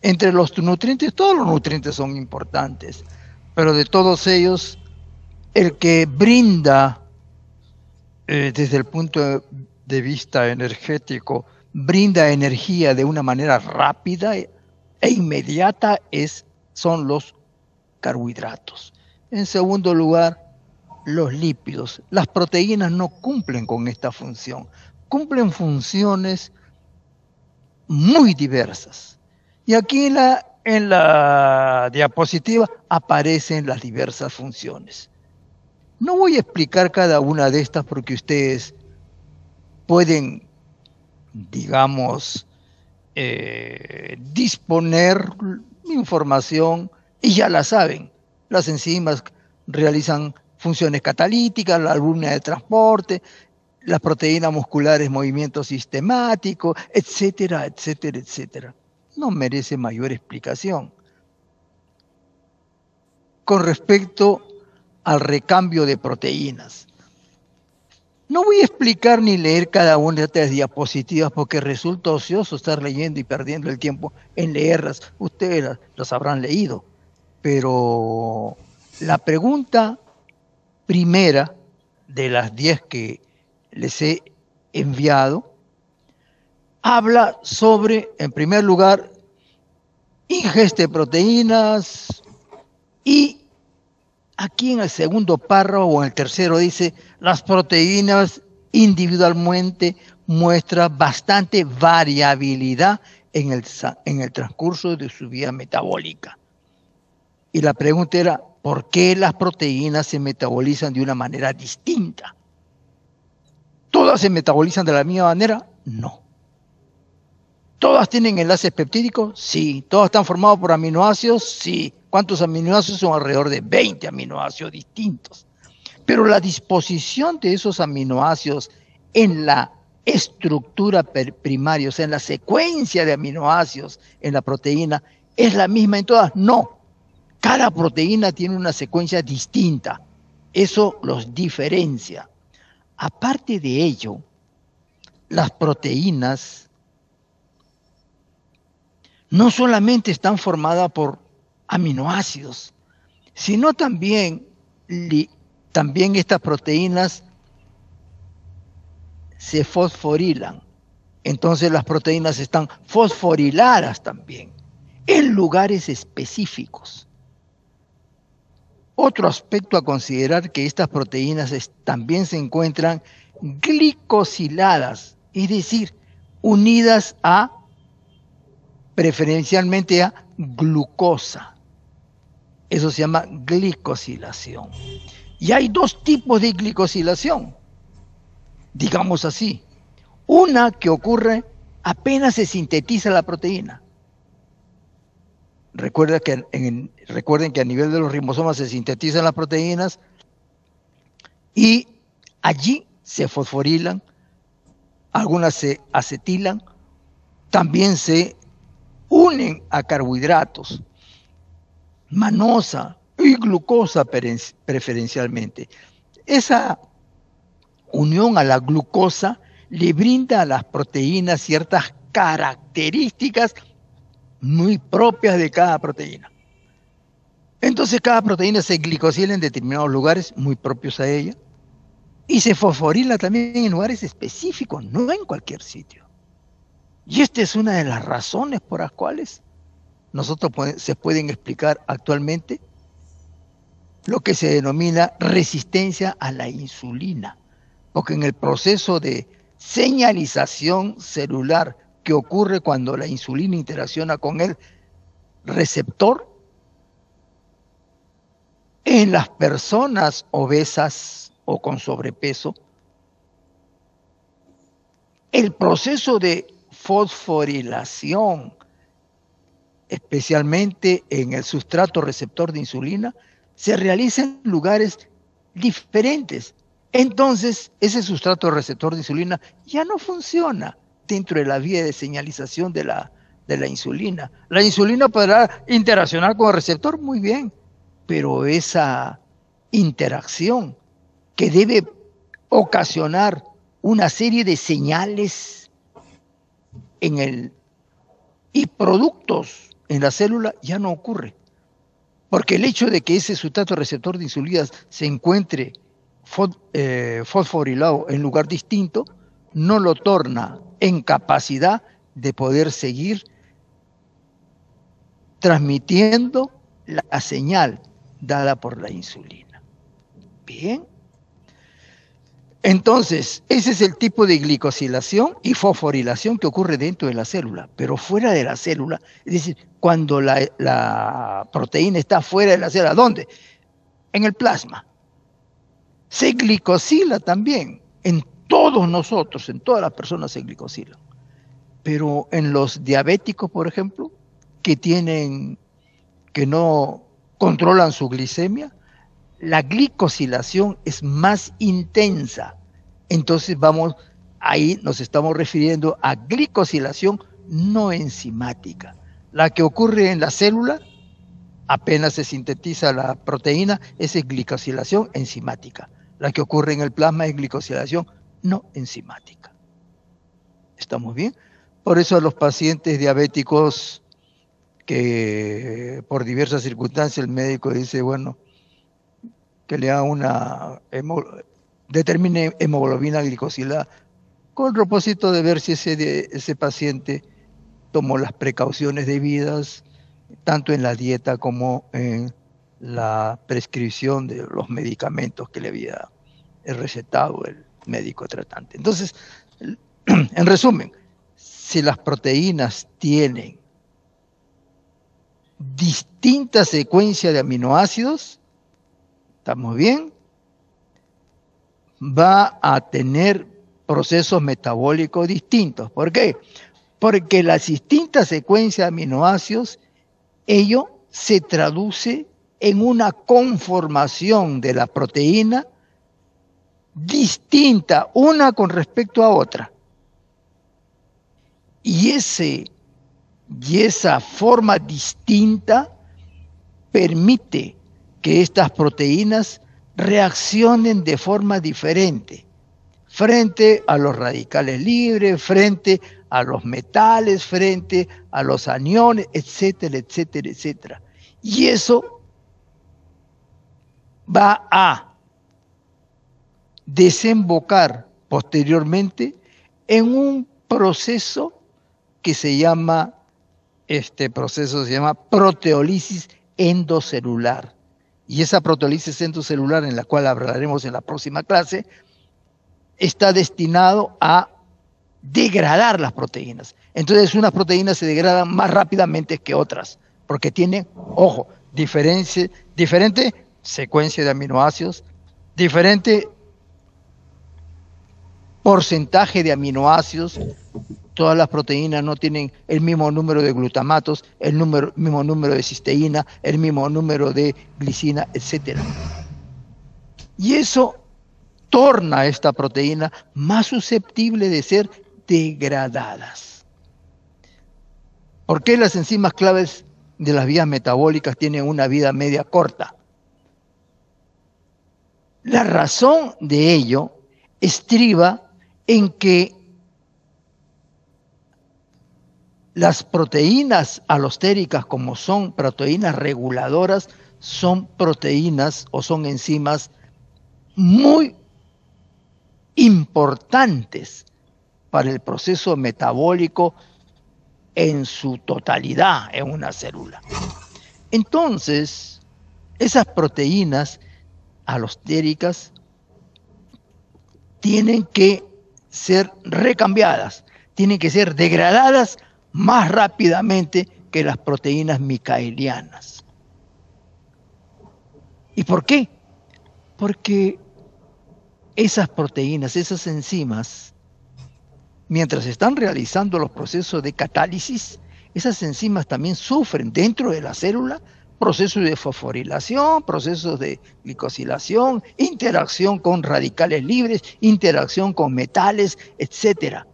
Entre los nutrientes, todos los nutrientes son importantes, pero de todos ellos, el que brinda, desde el punto de vista energético, brinda energía de una manera rápida e inmediata son los carbohidratos. En segundo lugar, los lípidos. Las proteínas no cumplen con esta función. Cumplen funciones muy diversas. Y aquí en la diapositiva aparecen las diversas funciones. No voy a explicar cada una de estas porque ustedes pueden, digamos, disponer información y ya la saben. Las enzimas realizan funciones catalíticas, la albúmina de transporte, las proteínas musculares, movimiento sistemático, etcétera, etcétera, etcétera. No merece mayor explicación. Con respecto al recambio de proteínas, no voy a explicar ni leer cada una de estas diapositivas porque resulta ocioso estar leyendo y perdiendo el tiempo en leerlas. Ustedes las habrán leído. Pero la pregunta primera de las 10 que les he enviado habla sobre, en primer lugar, ingesta de proteínas, y aquí en el segundo párrafo o en el tercero dice, las proteínas individualmente muestran bastante variabilidad en el transcurso de su vida metabólica. Y la pregunta era, ¿por qué las proteínas se metabolizan de una manera distinta? ¿Todas se metabolizan de la misma manera? No. ¿Todas tienen enlaces peptídicos? Sí. ¿Todas están formadas por aminoácidos? Sí. ¿Cuántos aminoácidos? Son alrededor de 20 aminoácidos distintos. Pero la disposición de esos aminoácidos en la estructura primaria, o sea, en la secuencia de aminoácidos en la proteína, ¿es la misma en todas? No. Cada proteína tiene una secuencia distinta. Eso los diferencia. Aparte de ello, las proteínas no solamente están formadas por aminoácidos, sino también estas proteínas se fosforilan. Entonces las proteínas están fosforiladas también, en lugares específicos. Otro aspecto a considerar, que estas proteínas también se encuentran glicosiladas, es decir, unidas preferencialmente a glucosa. Eso se llama glicosilación. Y hay dos tipos de glicosilación, digamos así. Una que ocurre apenas se sintetiza la proteína. Recuerden que a nivel de los ribosomas se sintetizan las proteínas y allí se fosforilan, algunas se acetilan, también se unen a carbohidratos, manosa y glucosa preferencialmente. Esa unión a la glucosa le brinda a las proteínas ciertas características muy propias de cada proteína. Entonces cada proteína se glicosila en determinados lugares muy propios a ella y se fosforila también en lugares específicos, no en cualquier sitio. Y esta es una de las razones por las cuales se pueden explicar actualmente lo que se denomina resistencia a la insulina, porque en el proceso de señalización celular que ocurre cuando la insulina interacciona con el receptor, en las personas obesas o con sobrepeso, el proceso de fosforilación, especialmente en el sustrato receptor de insulina, se realiza en lugares diferentes. Entonces, ese sustrato receptor de insulina ya no funciona dentro de la vía de señalización de la insulina. La insulina podrá interaccionar con el receptor muy bien, pero esa interacción que debe ocasionar una serie de señales y productos en la célula ya no ocurre. Porque el hecho de que ese sustrato receptor de insulina se encuentre fosforilado en lugar distinto, no lo torna en capacidad de poder seguir transmitiendo la señal dada por la insulina. Bien. Entonces, ese es el tipo de glicosilación y fosforilación que ocurre dentro de la célula, pero fuera de la célula, es decir, cuando la proteína está fuera de la célula, ¿dónde? En el plasma. Se glicosila también, en todos nosotros, en todas las personas se glicosilan. Pero en los diabéticos, por ejemplo, que no controlan su glicemia, la glicosilación es más intensa. Entonces ahí nos estamos refiriendo a glicosilación no enzimática. La que ocurre en la célula, apenas se sintetiza la proteína, es glicosilación enzimática. La que ocurre en el plasma es glicosilación no enzimática. ¿Estamos bien? Por eso a los pacientes diabéticos que por diversas circunstancias el médico dice, bueno, que le haga determine hemoglobina glicosilada, con el propósito de ver si ese paciente tomó las precauciones debidas, tanto en la dieta como en la prescripción de los medicamentos que le había recetado el médico tratante. Entonces, en resumen, si las proteínas tienen distintas secuencias de aminoácidos, ¿estamos bien? Va a tener procesos metabólicos distintos. ¿Por qué? Porque las distintas secuencias de aminoácidos, ello se traduce en una conformación de la proteína distinta una con respecto a otra. Y esa forma distinta permite que estas proteínas reaccionen de forma diferente frente a los radicales libres, frente a los metales, frente a los aniones, etcétera, etcétera, etcétera. Y eso va a desembocar posteriormente en un proceso que se llama, proteólisis endocelular. Y esa proteólisis endocelular, en la cual hablaremos en la próxima clase, está destinado a degradar las proteínas. Entonces unas proteínas se degradan más rápidamente que otras, porque tienen, ojo, diferente secuencia de aminoácidos, diferente porcentaje de aminoácidos. Todas las proteínas no tienen el mismo número de glutamatos, mismo número de cisteína, el mismo número de glicina, etc. Y eso torna a esta proteína más susceptible de ser degradadas. ¿Por qué las enzimas claves de las vías metabólicas tienen una vida media corta? La razón de ello estriba en que las proteínas alostéricas, como son proteínas reguladoras, son proteínas o son enzimas muy importantes para el proceso metabólico en su totalidad en una célula. Entonces, esas proteínas alostéricas tienen que ser recambiadas, tienen que ser degradadas más rápidamente que las proteínas micaelianas. ¿Y por qué? Porque esas proteínas, esas enzimas, mientras están realizando los procesos de catálisis, esas enzimas también sufren dentro de la célula procesos de fosforilación, procesos de glicosilación, interacción con radicales libres, interacción con metales, etc.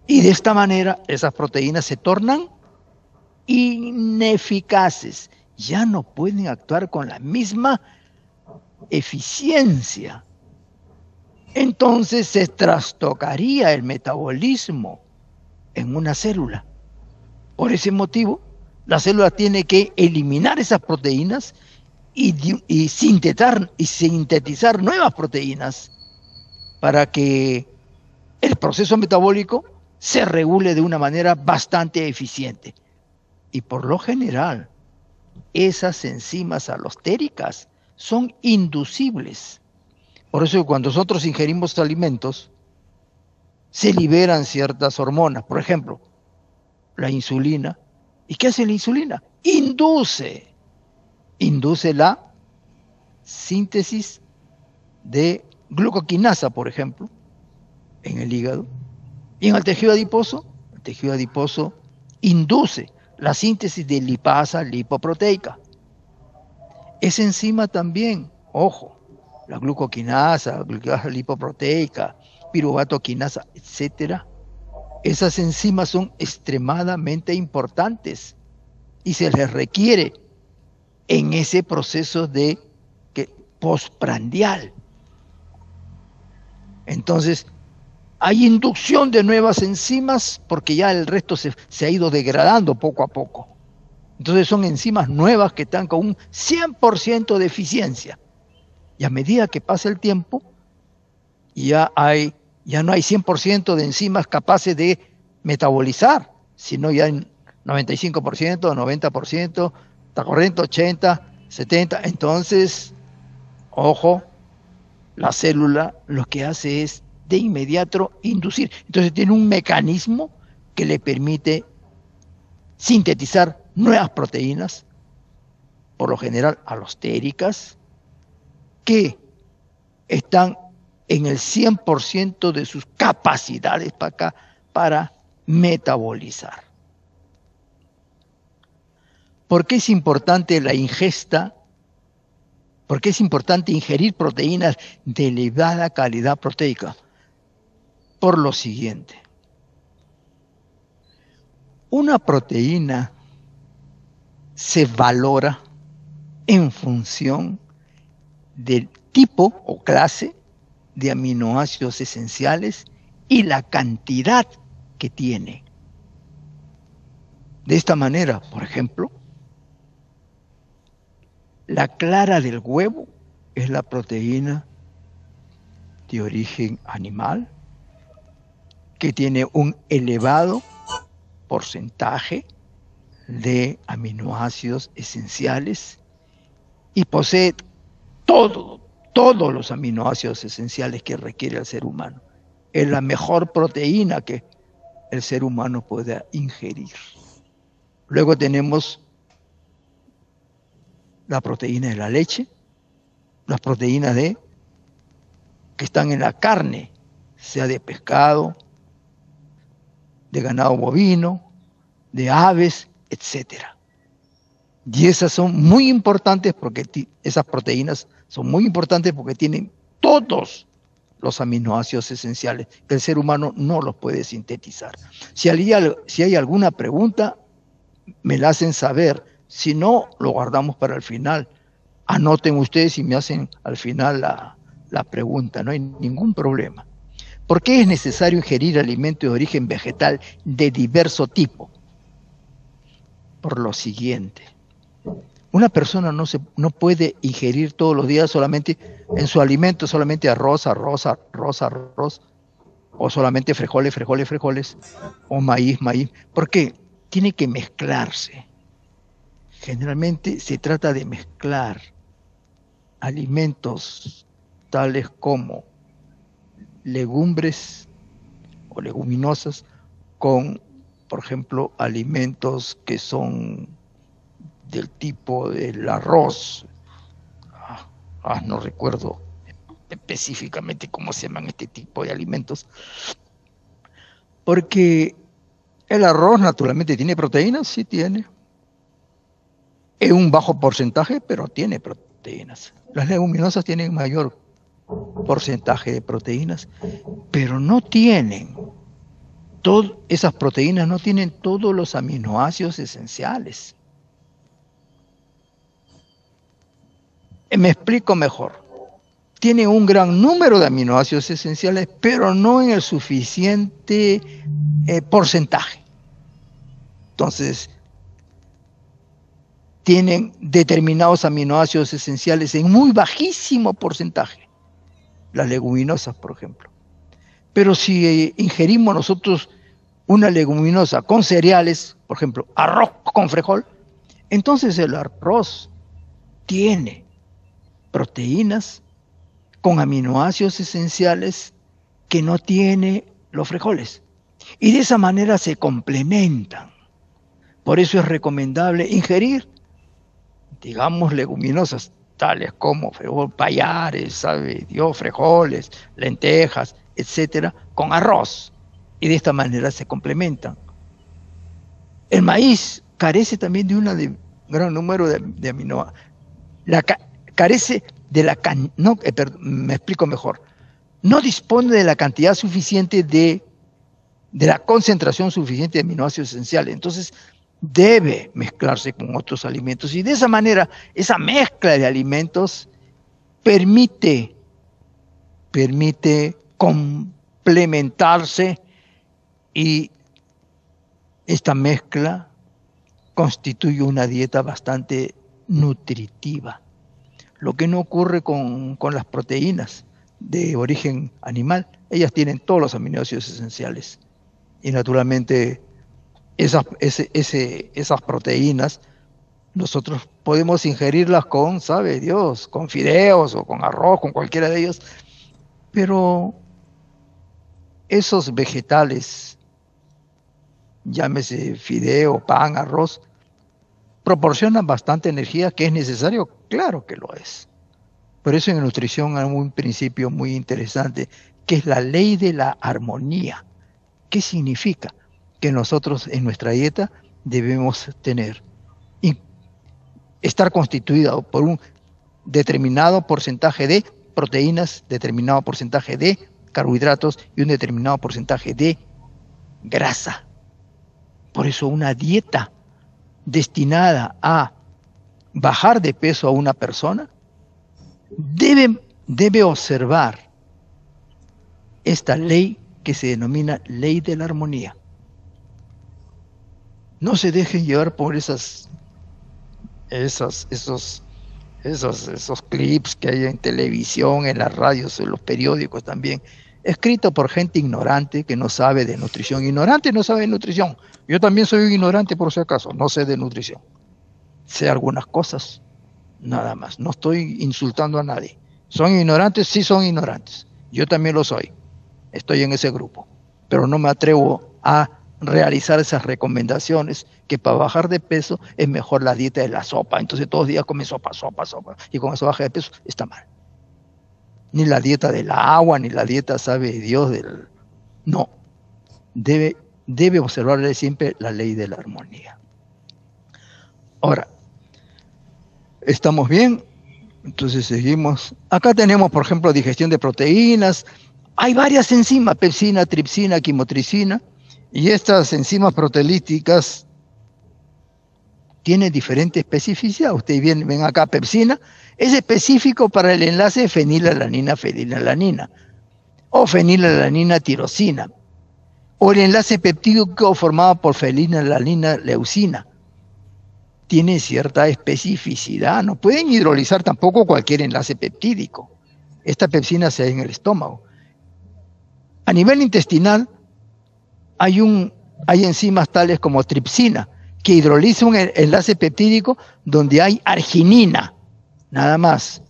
Y de esta manera esas proteínas se tornan ineficaces, ya no pueden actuar con la misma eficiencia. Entonces se trastocaría el metabolismo en una célula. Por ese motivo, la célula tiene que eliminar esas proteínas y sintetizar nuevas proteínas para que el proceso metabólico se regule de una manera bastante eficiente. Y por lo general, esas enzimas alostéricas son inducibles. Por eso cuando nosotros ingerimos alimentos, se liberan ciertas hormonas. Por ejemplo, la insulina. ¿Y qué hace la insulina? Induce la síntesis de glucoquinasa, por ejemplo, en el hígado. Y en el tejido adiposo induce la síntesis de lipasa lipoproteica. Esa enzima también, ojo, la glucoquinasa, glucosa lipoproteica, piruvatoquinasa, etcétera, esas enzimas son extremadamente importantes y se les requiere en ese proceso de postprandial. Entonces, hay inducción de nuevas enzimas porque ya el resto se ha ido degradando poco a poco. Entonces son enzimas nuevas que están con un 100% de eficiencia. Y a medida que pasa el tiempo, ya no hay 100% de enzimas capaces de metabolizar, sino ya hay 95%, 90%, está corriente 80%, 70%. Entonces, ojo, la célula lo que hace es de inmediato inducir. Entonces tiene un mecanismo que le permite sintetizar nuevas proteínas, por lo general alostéricas, que están en el 100% de sus capacidades para metabolizar. ¿Por qué es importante la ingesta? ¿Por qué es importante ingerir proteínas de elevada calidad proteica? Por lo siguiente. Una proteína se valora en función del tipo o clase de aminoácidos esenciales y la cantidad que tiene. De esta manera, por ejemplo, la clara del huevo es la proteína de origen animal que tiene un elevado porcentaje de aminoácidos esenciales y posee todos los aminoácidos esenciales que requiere el ser humano. Es la mejor proteína que el ser humano pueda ingerir. Luego tenemos la proteína de la leche, las proteínas que están en la carne, sea de pescado, de ganado bovino, de aves, etc. Y esas son muy importantes porque esas proteínas son muy importantes porque tienen todos los aminoácidos esenciales que el ser humano no los puede sintetizar. Si hay alguna pregunta, me la hacen saber. Si no, lo guardamos para el final. Anoten ustedes y me hacen al final la pregunta, no hay ningún problema. ¿Por qué es necesario ingerir alimentos de origen vegetal de diverso tipo? Por lo siguiente. Una persona no puede ingerir todos los días solamente en su alimento, solamente arroz, o solamente frijoles, o maíz. ¿Por qué? Tiene que mezclarse. Generalmente se trata de mezclar alimentos tales como legumbres o leguminosas con, por ejemplo, alimentos que son del tipo del arroz. No recuerdo específicamente cómo se llaman este tipo de alimentos. Porque el arroz naturalmente tiene proteínas, sí tiene. Es un bajo porcentaje, pero tiene proteínas. Las leguminosas tienen mayor porcentaje de proteínas, pero no tienen esas proteínas no tienen todos los aminoácidos esenciales. Me explico mejor. Tiene un gran número de aminoácidos esenciales, pero no en el suficiente porcentaje. Entonces, tienen determinados aminoácidos esenciales en muy bajísimo porcentaje, las leguminosas, por ejemplo. Pero si ingerimos nosotros una leguminosa con cereales, por ejemplo, arroz con frijol, entonces el arroz tiene proteínas con aminoácidos esenciales que no tiene los frijoles. Y de esa manera se complementan. Por eso es recomendable ingerir, digamos, leguminosas, tales como frijol, payares, sabe Dios, frijoles, lentejas, etcétera, con arroz. Y de esta manera se complementan. El maíz carece también de un gran número de aminoácidos. Carece de la... me explico mejor. No dispone de la cantidad suficiente de la concentración suficiente de aminoácidos esenciales. Entonces, debe mezclarse con otros alimentos. Y de esa manera, esa mezcla de alimentos permite complementarse, y esta mezcla constituye una dieta bastante nutritiva. Lo que no ocurre con las proteínas de origen animal. Ellas tienen todos los aminoácidos esenciales. Y naturalmente esas proteínas nosotros podemos ingerirlas con, sabe Dios, con fideos o con arroz, con cualquiera de ellos. Pero esos vegetales, llámese fideo, pan, arroz, proporcionan bastante energía, que es necesario, claro que lo es. Por eso en nutrición hay un principio muy interesante, que es la ley de la armonía. ¿Qué significa? Que nosotros en nuestra dieta debemos estar constituido por un determinado porcentaje de proteínas, determinado porcentaje de carbohidratos y un determinado porcentaje de grasa. Por eso una dieta destinada a bajar de peso a una persona debe observar esta ley que se denomina ley de la armonía. No se dejen llevar por esos clips que hay en televisión, en las radios, en los periódicos también, escrito por gente ignorante que no sabe de nutrición. Ignorante no sabe de nutrición. Yo también soy un ignorante, por si acaso, no sé de nutrición. Sé algunas cosas, nada más. No estoy insultando a nadie. ¿Son ignorantes? Sí, son ignorantes. Yo también lo soy. Estoy en ese grupo. Pero no me atrevo a realizar esas recomendaciones, que para bajar de peso es mejor la dieta de la sopa. Entonces todos los días comen sopa, y con eso baja de peso. Está mal. Ni la dieta del agua, ni la dieta, sabe Dios, no. Debe observarle siempre la ley de la armonía. Ahora, ¿estamos bien? Entonces seguimos. Acá tenemos, por ejemplo, digestión de proteínas. Hay varias enzimas, pepsina, tripsina, quimotricina, y estas enzimas proteolíticas tienen diferente especificidad. Ustedes ven acá, pepsina es específico para el enlace fenilalanina, o fenilalanina, tirosina, o el enlace peptídico formado por fenilalanina, leucina. Tiene cierta especificidad. No pueden hidrolizar tampoco cualquier enlace peptídico. Esta pepsina se da en el estómago. A nivel intestinal hay enzimas tales como tripsina, que hidroliza un enlace peptídico donde hay arginina, nada más,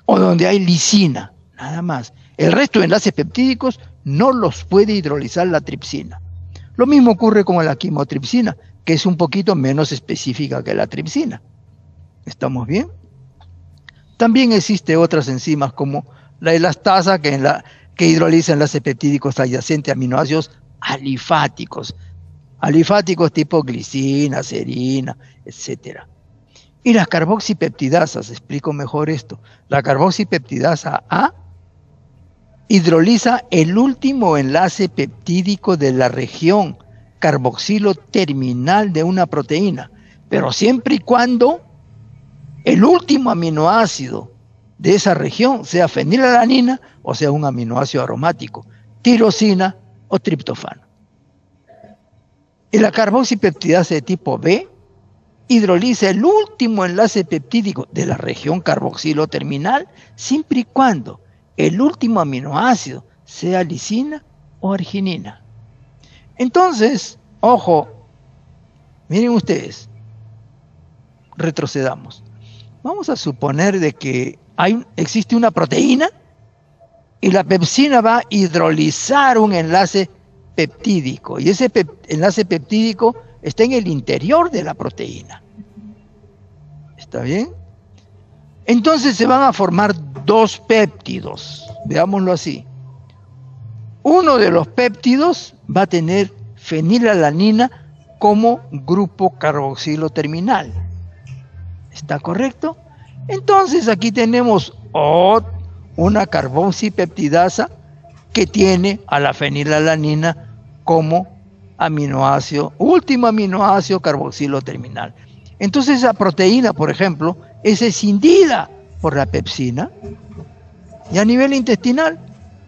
o donde hay lisina, nada más. El resto de enlaces peptídicos no los puede hidrolizar la tripsina. Lo mismo ocurre con la quimotripsina, que es un poquito menos específica que la tripsina. ¿Estamos bien? También existen otras enzimas como la elastasa, que hidroliza enlaces peptídicos adyacentes a aminoácidos alifáticos tipo glicina, serina, etc. Y las carboxipeptidasas, explico mejor esto. La carboxipeptidasa A hidroliza el último enlace peptídico de la región carboxilo terminal de una proteína, pero siempre y cuando el último aminoácido de esa región sea fenilalanina o sea un aminoácido aromático, tirosina o triptofano. Y la carboxipeptidasa de tipo B hidroliza el último enlace peptídico de la región carboxilo terminal, siempre y cuando el último aminoácido sea lisina o arginina. Entonces, ojo, miren ustedes, retrocedamos. Vamos a suponer de que existe una proteína y la pepsina va a hidrolizar un enlace peptídico, y ese enlace peptídico está en el interior de la proteína. ¿Está bien? Entonces se van a formar dos péptidos, veámoslo así. Uno de los péptidos va a tener fenilalanina como grupo carboxilo terminal. ¿Está correcto? Entonces aquí tenemos una carboxipeptidasa que tiene a la fenilalanina como aminoácido, último aminoácido carboxilo terminal. Entonces esa proteína, por ejemplo, es escindida por la pepsina. Y a nivel intestinal,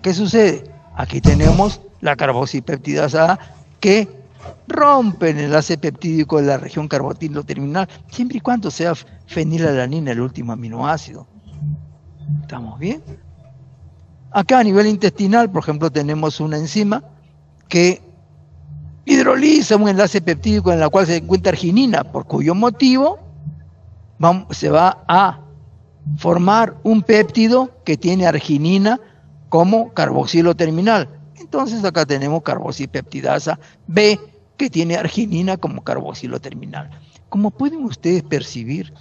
¿qué sucede? Aquí tenemos la carboxipeptidasa A que rompe el enlace peptídico de la región carboxilo terminal, siempre y cuando sea fenilalanina el último aminoácido. ¿Estamos bien? Acá a nivel intestinal, por ejemplo, tenemos una enzima que hidroliza un enlace peptídico en la cual se encuentra arginina, por cuyo motivo se va a formar un péptido que tiene arginina como carboxilo terminal. Entonces acá tenemos carboxipeptidasa B que tiene arginina como carboxilo terminal. Como pueden ustedes percibir,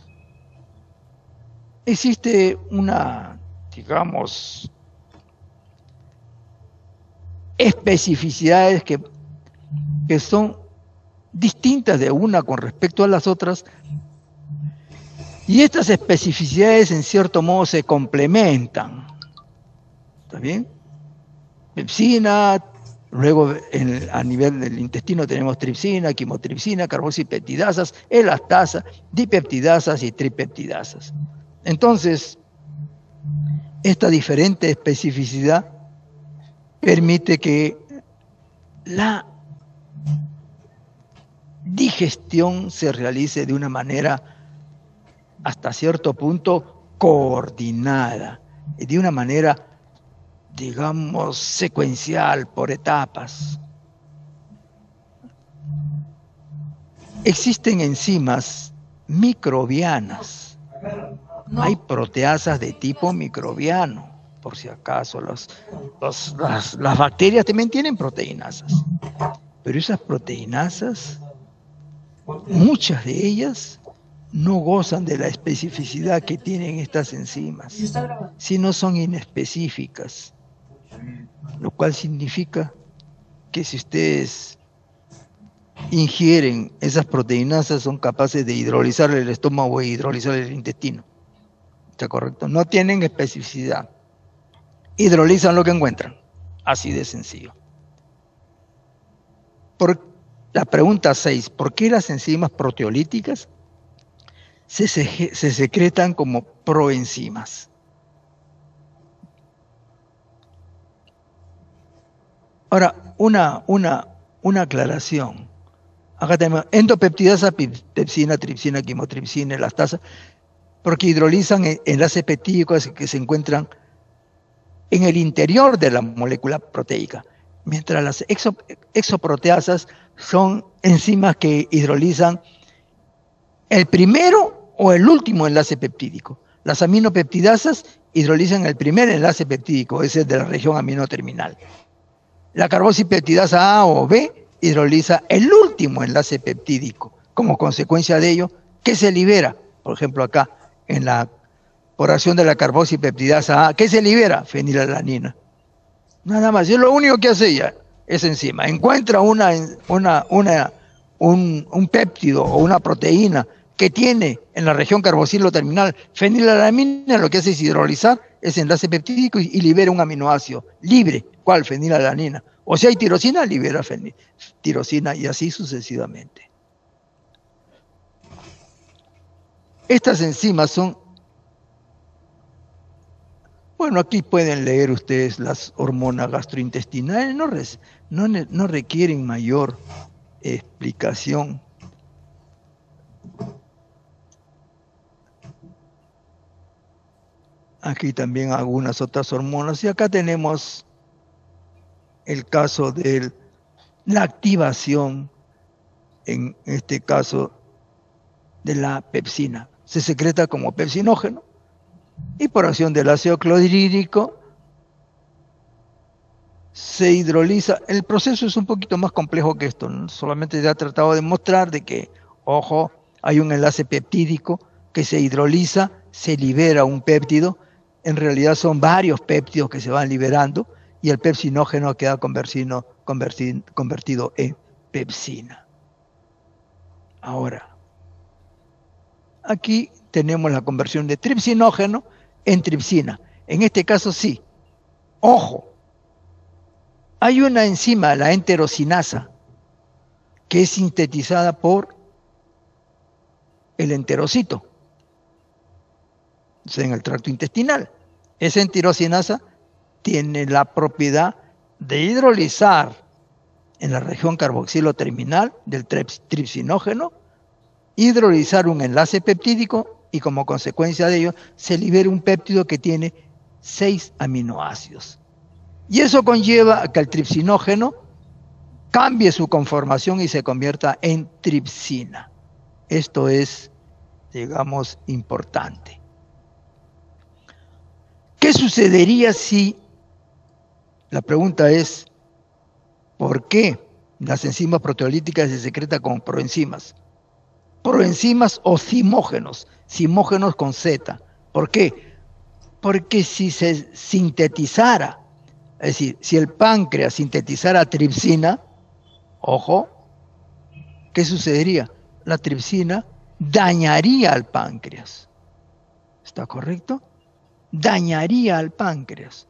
existe una, digamos, especificidades que son distintas de una con respecto a las otras, y estas especificidades en cierto modo se complementan. ¿Está bien? Pepsina, luego a nivel del intestino tenemos tripsina, quimotripsina, carboxipeptidasas, elastasa, dipeptidasas y tripeptidasas. Entonces, esta diferente especificidad permite que la digestión se realice de una manera hasta cierto punto coordinada, y de una manera, digamos, secuencial, por etapas. Existen enzimas microbianas. Hay proteasas de tipo microbiano, por si acaso. Las bacterias también tienen proteinasas, pero esas proteinasas, muchas de ellas no gozan de la especificidad que tienen estas enzimas, sino son inespecíficas, lo cual significa que si ustedes ingieren esas proteinasas son capaces de hidrolizar el estómago e hidrolizar el intestino. ¿Está correcto? No tienen especificidad. Hidrolizan lo que encuentran. Así de sencillo. La pregunta 6. ¿Por qué las enzimas proteolíticas se secretan como proenzimas? Ahora, una aclaración. Acá tenemos endopeptidasa, pepsina, tripsina, quimotripsina, elastasa, porque hidrolizan enlaces peptídicos que se encuentran en el interior de la molécula proteica, mientras las exoproteasas son enzimas que hidrolizan el primero o el último enlace peptídico. Las aminopeptidasas hidrolizan el primer enlace peptídico, ese es de la región aminoterminal. La carboxipeptidasa A o B hidroliza el último enlace peptídico. Como consecuencia de ello, ¿qué se libera? Por ejemplo, acá, por acción de la carboxipeptidasa A, ¿qué se libera? Fenilalanina. Nada más. Y lo único que hace ella es enzima. Encuentra un péptido o una proteína que tiene en la región carboxilo terminal fenilalanina, lo que hace es hidrolizar ese enlace peptídico y libera un aminoácido libre. ¿Cuál? Fenilalanina. O si hay tirosina, libera tirosina y así sucesivamente. Estas enzimas son, bueno, aquí pueden leer ustedes las hormonas gastrointestinales, no requieren mayor explicación. Aquí también algunas otras hormonas. Y acá tenemos el caso de la activación, en este caso, de la pepsina. Se secreta como pepsinógeno y por acción del ácido clorhídrico se hidroliza. El proceso es un poquito más complejo que esto, ¿no? Solamente ya he tratado de mostrar de que, ojo, hay un enlace peptídico que se hidroliza, se libera un péptido. En realidad son varios péptidos que se van liberando y el pepsinógeno queda convertido en pepsina. Ahora, aquí tenemos la conversión de tripsinógeno en tripsina. En este caso sí. Ojo, hay una enzima, la enterocinasa, que es sintetizada por el enterocito, o sea, en el tracto intestinal. Esa enterocinasa tiene la propiedad de hidrolizar en la región carboxilo terminal del tripsinógeno, hidrolizar un enlace peptídico y como consecuencia de ello se libera un péptido que tiene 6 aminoácidos. Y eso conlleva a que el tripsinógeno cambie su conformación y se convierta en tripsina. Esto es, digamos, importante. ¿Qué sucedería si, la pregunta es, ¿por qué las enzimas proteolíticas se secretan como proenzimas? Proenzimas o zimógenos con Z. ¿Por qué? Porque si se sintetizara, es decir, si el páncreas sintetizara tripsina, ojo, ¿qué sucedería? La tripsina dañaría al páncreas. ¿Está correcto? Dañaría al páncreas.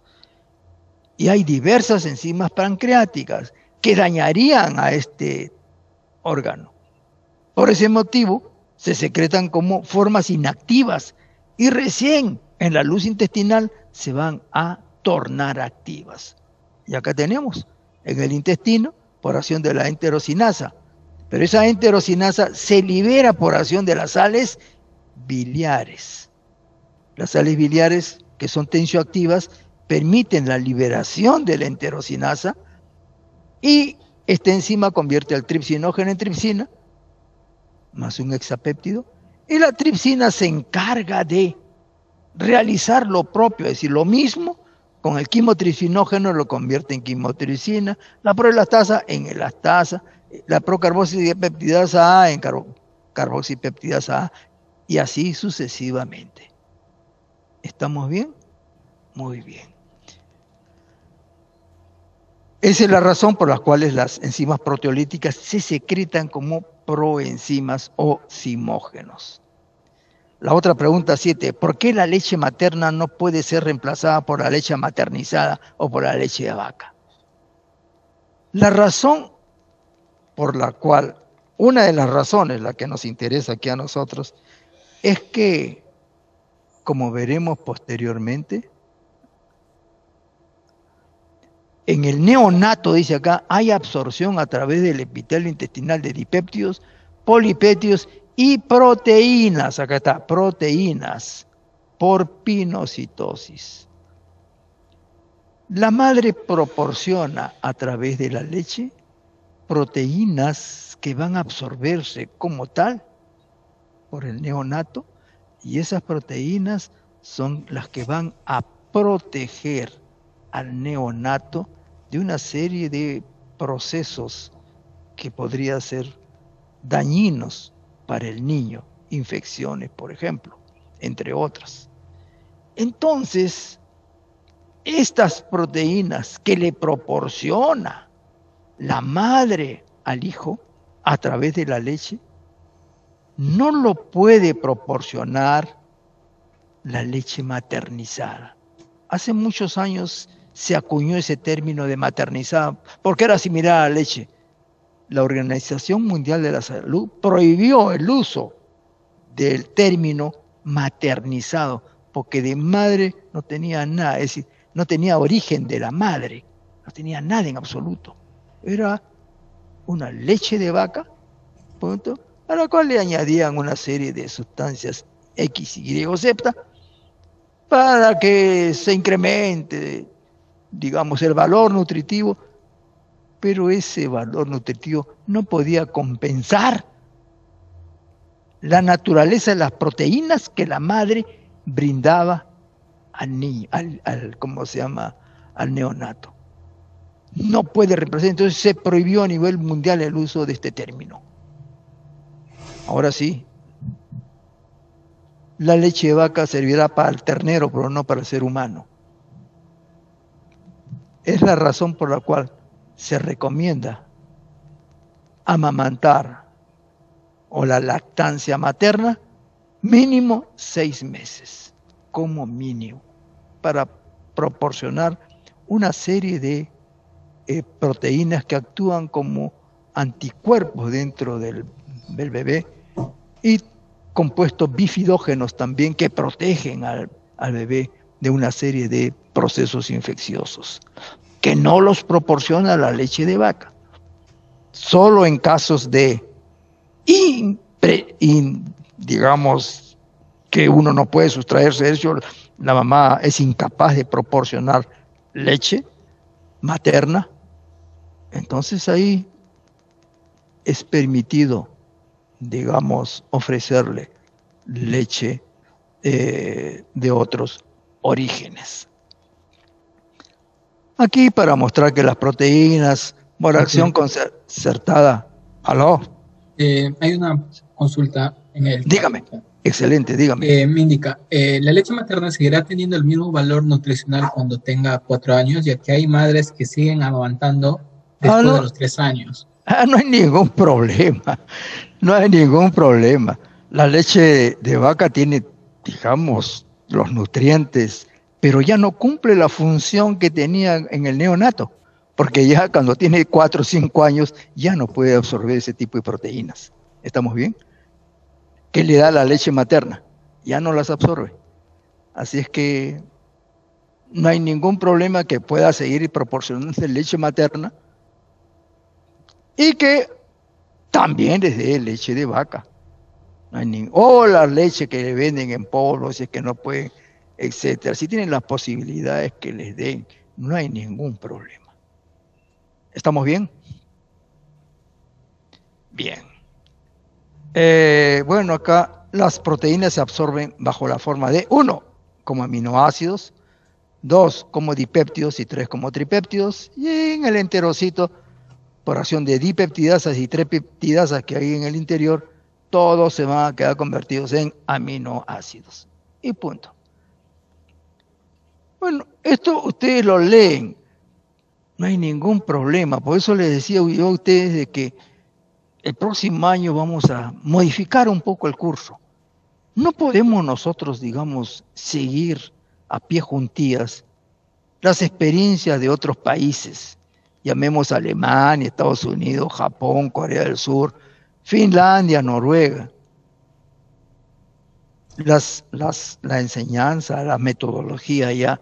Y hay diversas enzimas pancreáticas que dañarían a este órgano. Por ese motivo, se secretan como formas inactivas y recién en la luz intestinal se van a tornar activas. Y acá tenemos, en el intestino, por acción de la enterocinasa. Pero esa enterocinasa se libera por acción de las sales biliares. Las sales biliares, que son tensioactivas, permiten la liberación de la enterocinasa y esta enzima convierte al tripsinógeno en tripsina, más un hexapéptido, y la tripsina se encarga de realizar lo propio, es decir, lo mismo con el quimotripsinógeno, lo convierte en quimotripsina, la proelastasa en elastasa, la procarboxipeptidasa A en carboxipeptidasa A, y así sucesivamente. ¿Estamos bien? Muy bien. Esa es la razón por la cual las enzimas proteolíticas se secretan como proenzimas o zimógenos. La otra pregunta 7, ¿por qué la leche materna no puede ser reemplazada por la leche maternizada o por la leche de vaca? La razón por la cual, una de las razones, la que nos interesa aquí a nosotros, es que, como veremos posteriormente, en el neonato, dice acá, hay absorción a través del epitelio intestinal de dipéptidos, polipéptidos y proteínas. Acá está, proteínas por pinocitosis. La madre proporciona a través de la leche proteínas que van a absorberse como tal por el neonato y esas proteínas son las que van a proteger al neonato de una serie de procesos que podrían ser dañinos para el niño, infecciones, por ejemplo, entre otras. Entonces, estas proteínas que le proporciona la madre al hijo a través de la leche, no lo puede proporcionar la leche maternizada. Hace muchos años se acuñó ese término de maternizada porque era similar a la leche. La Organización Mundial de la Salud prohibió el uso del término maternizado porque de madre no tenía nada, es decir, no tenía origen de la madre, no tenía nada en absoluto. Era una leche de vaca, punto, a la cual le añadían una serie de sustancias X, Y o Z para que se incremente, digamos, el valor nutritivo, pero ese valor nutritivo no podía compensar la naturaleza de las proteínas que la madre brindaba al niño, ¿cómo se llama? Al neonato. No puede representar, entonces se prohibió a nivel mundial el uso de este término. Ahora sí, la leche de vaca servirá para el ternero, pero no para el ser humano. Es la razón por la cual se recomienda amamantar o la lactancia materna mínimo 6 meses, como mínimo, para proporcionar una serie de proteínas que actúan como anticuerpos dentro del bebé y compuestos bifidógenos también que protegen al bebé de una serie de procesos infecciosos que no los proporciona la leche de vaca. Solo en casos de digamos que uno no puede sustraerse de eso, la mamá es incapaz de proporcionar leche materna, entonces ahí es permitido, digamos, ofrecerle leche de otros orígenes. Aquí para mostrar que las proteínas, por acción concertada. ¿Aló? Hay una consulta en el... Dígame, excelente, dígame. Me indica, ¿la leche materna seguirá teniendo el mismo valor nutricional cuando tenga 4 años, ya que hay madres que siguen amamantando después de los 3 años? No hay ningún problema, no hay ningún problema. La leche de vaca tiene, digamos, los nutrientes, pero ya no cumple la función que tenía en el neonato, porque ya cuando tiene 4 o 5 años ya no puede absorber ese tipo de proteínas. ¿Estamos bien? ¿Qué le da la leche materna? Ya no las absorbe. Así es que no hay ningún problema que pueda seguir proporcionando leche materna y que también les dé leche de vaca. No hay o la leche que le venden en polvo, si es que no pueden, etcétera. Si tienen las posibilidades que les den, no hay ningún problema. ¿Estamos bien? Bien. Bueno, acá las proteínas se absorben bajo la forma de 1, como aminoácidos, 2, como dipéptidos y 3 como tripéptidos, y en el enterocito, por acción de dipeptidasas y tripeptidasas que hay en el interior, todos se van a quedar convertidos en aminoácidos. Y punto. Bueno, esto ustedes lo leen, no hay ningún problema. Por eso les decía yo a ustedes de que el próximo año vamos a modificar un poco el curso. No podemos nosotros, digamos, seguir a pie juntillas las experiencias de otros países. Llamemos Alemania, Estados Unidos, Japón, Corea del Sur, Finlandia, Noruega. La enseñanza, la metodología ya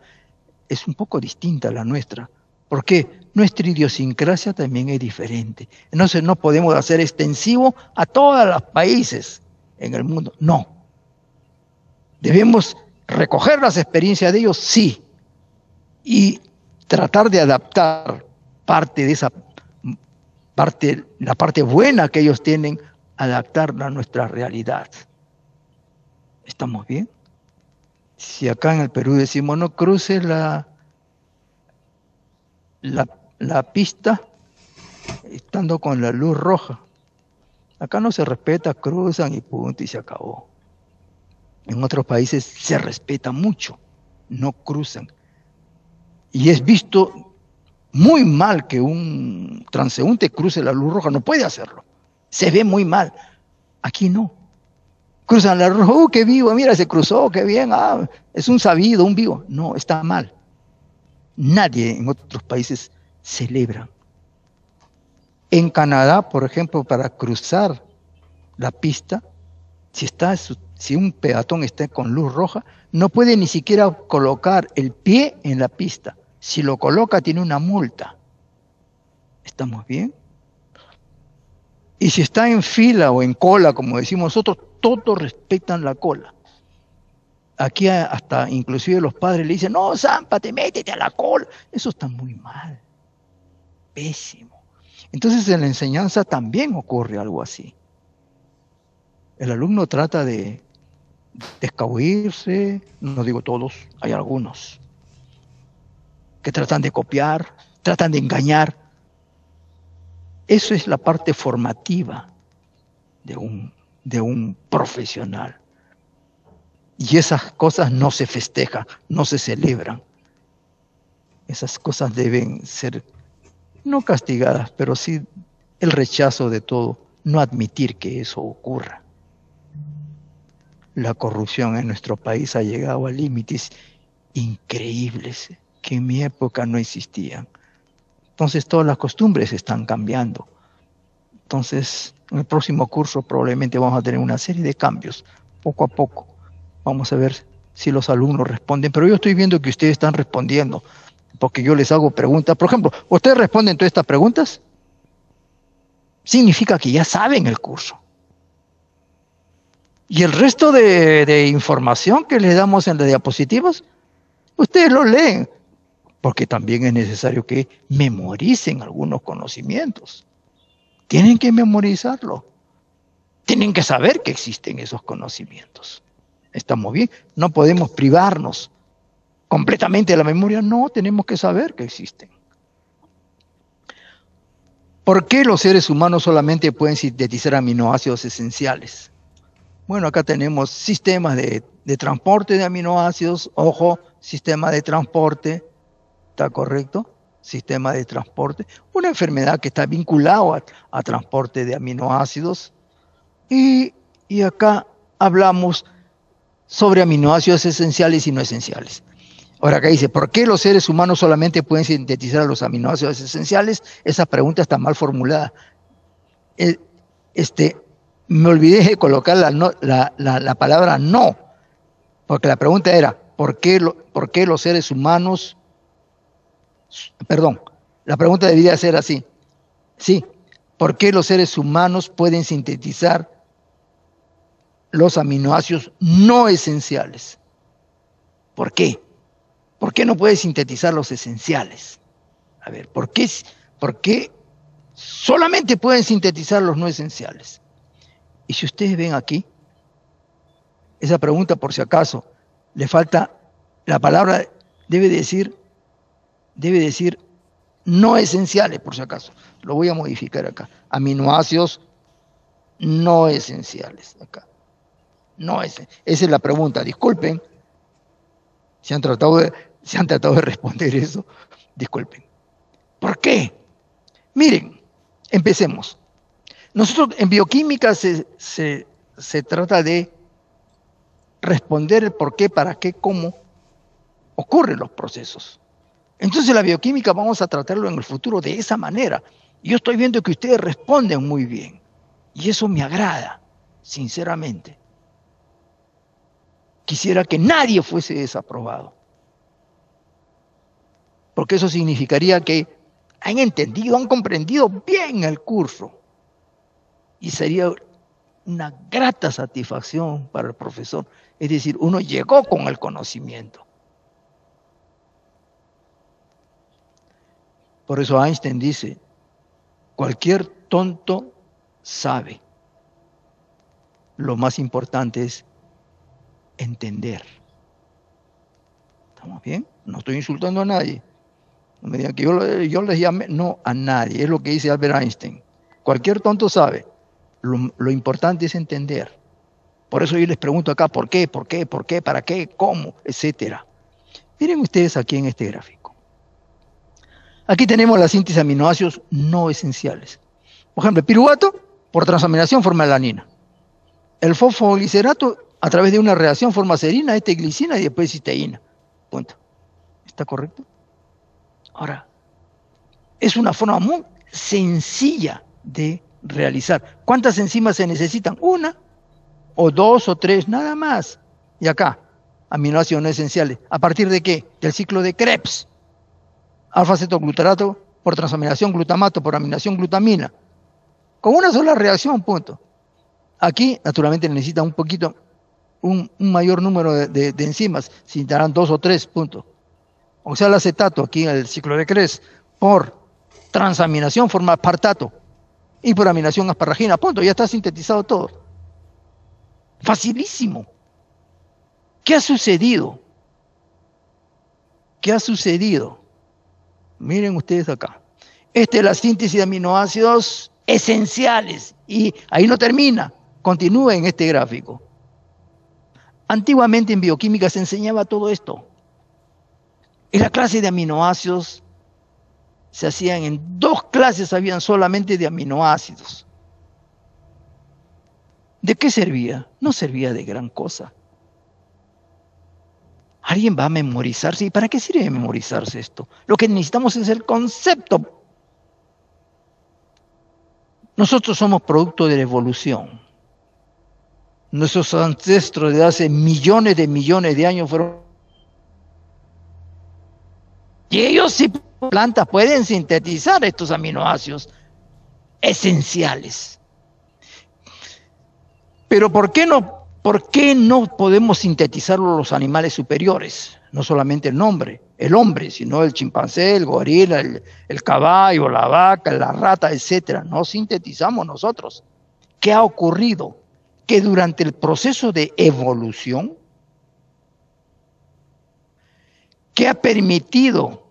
es un poco distinta a la nuestra. ¿Por qué? Nuestra idiosincrasia también es diferente. Entonces no podemos hacer extensivo a todos los países en el mundo. No. Debemos recoger las experiencias de ellos, sí, y tratar de adaptar parte de esa parte, la parte buena que ellos tienen, adaptarla a nuestra realidad. ¿Estamos bien? Si acá en el Perú decimos no cruces la pista estando con la luz roja. Acá no se respeta, cruzan y punto, y se acabó. En otros países se respeta mucho, no cruzan. Y es visto muy mal que un transeúnte cruce la luz roja, no puede hacerlo. Se ve muy mal. Aquí no. Cruzan la luz roja, qué vivo, mira, se cruzó, qué bien, es un sabido, un vivo. No, está mal. Nadie en otros países celebra. En Canadá, por ejemplo, para cruzar la pista, si un peatón está con luz roja, no puede ni siquiera colocar el pie en la pista. Si lo coloca, tiene una multa. ¿Estamos bien? Y si está en fila o en cola, como decimos nosotros, todos respetan la cola. Aquí hasta inclusive los padres le dicen, no, zámpate, métete a la cola. Eso está muy mal, pésimo. Entonces en la enseñanza también ocurre algo así. El alumno trata de escabuirse, no digo todos, hay algunos que tratan de copiar, tratan de engañar. Eso es la parte formativa de un profesional. Y esas cosas no se festejan, no se celebran. Esas cosas deben ser no castigadas, pero sí el rechazo de todo, no admitir que eso ocurra. La corrupción en nuestro país ha llegado a límites increíbles que en mi época no existían. Entonces todas las costumbres están cambiando. Entonces en el próximo curso probablemente vamos a tener una serie de cambios, poco a poco. Vamos a ver si los alumnos responden, pero yo estoy viendo que ustedes están respondiendo, porque yo les hago preguntas. Por ejemplo, ¿ustedes responden todas estas preguntas? Significa que ya saben el curso. Y el resto de información que les damos en las diapositivas, ustedes lo leen, porque también es necesario que memoricen algunos conocimientos. Tienen que memorizarlo. Tienen que saber que existen esos conocimientos. ¿Estamos bien? No podemos privarnos completamente de la memoria. No, tenemos que saber que existen. ¿Por qué los seres humanos solamente pueden sintetizar aminoácidos esenciales? Bueno, acá tenemos sistemas de transporte de aminoácidos. Ojo, sistema de transporte. ¿Está correcto? Sistema de transporte. Una enfermedad que está vinculada a transporte de aminoácidos. Y acá hablamos sobre aminoácidos esenciales y no esenciales. Ahora acá dice, ¿por qué los seres humanos solamente pueden sintetizar los aminoácidos esenciales? Esa pregunta está mal formulada. Me olvidé de colocar la palabra no, porque la pregunta era, ¿por qué los seres humanos? Perdón, la pregunta debería ser así. Sí, ¿por qué los seres humanos pueden sintetizar los aminoácidos no esenciales? ¿Por qué? ¿Por qué no puede sintetizar los esenciales? A ver, ¿por qué solamente pueden sintetizar los no esenciales? Y si ustedes ven aquí, esa pregunta por si acaso, le falta, la palabra debe decir no esenciales por si acaso. Lo voy a modificar acá. Aminoácidos no esenciales. Acá. No es. Esa es la pregunta. Disculpen. Si han tratado de responder eso, disculpen. ¿Por qué? Miren, empecemos. Nosotros en bioquímica se trata de responder el por qué, para qué, cómo ocurren los procesos. Entonces la bioquímica vamos a tratarlo en el futuro de esa manera. Yo estoy viendo que ustedes responden muy bien. Y eso me agrada, sinceramente. Quisiera que nadie fuese desaprobado. Porque eso significaría que han entendido, han comprendido bien el curso. Y sería una grata satisfacción para el profesor. Es decir, uno llegó con el conocimiento. Por eso Einstein dice, cualquier tonto sabe. Lo más importante es entender. ¿Estamos bien? No estoy insultando a nadie. No me digan que yo les llame, no a nadie. Es lo que dice Albert Einstein. Cualquier tonto sabe. Lo importante es entender. Por eso yo les pregunto acá, ¿por qué? ¿Por qué? ¿Por qué? ¿Para qué? ¿Cómo? Etcétera. Miren ustedes aquí en este gráfico. Aquí tenemos la síntesis de aminoácidos no esenciales. Por ejemplo, el piruvato, por transaminación, forma alanina. El fosfoglicerato, a través de una reacción, forma serina, glicina y después cisteína. Punto. ¿Está correcto? Ahora, es una forma muy sencilla de realizar. ¿Cuántas enzimas se necesitan? Una, o dos, o tres, nada más. Y acá, aminoácidos no esenciales. ¿A partir de qué? Del ciclo de Krebs. Alfa-cetoglutarato por transaminación, glutamato por aminación, glutamina. con una sola reacción, punto. Aquí, naturalmente, necesita un poquito, un mayor número de enzimas, si darán 2 o 3, punto. O sea, el acetato, aquí en el ciclo de Krebs, por transaminación forma aspartato, y por aminación asparagina, punto, ya está sintetizado todo. Facilísimo. ¿Qué ha sucedido? ¿Qué ha sucedido? Miren ustedes acá. Esta es la síntesis de aminoácidos esenciales, y ahí no termina, continúa en este gráfico. Antiguamente en bioquímica se enseñaba todo esto. En la clase de aminoácidos se hacían en 2 clases, habían solamente de aminoácidos. ¿De qué servía? No servía de gran cosa. ¿Alguien va a memorizarse? ¿Y para qué sirve memorizarse esto? Lo que necesitamos es el concepto. Nosotros somos producto de la evolución. Nuestros ancestros de hace millones de años fueron... Y ellos sí, plantas, pueden sintetizar estos aminoácidos esenciales. Pero ¿por qué no podemos sintetizarlo los animales superiores? No solamente el hombre, sino el chimpancé, el gorila, el caballo, la vaca, la rata, etc. No sintetizamos nosotros. ¿Qué ha ocurrido? Que durante el proceso de evolución, que ha permitido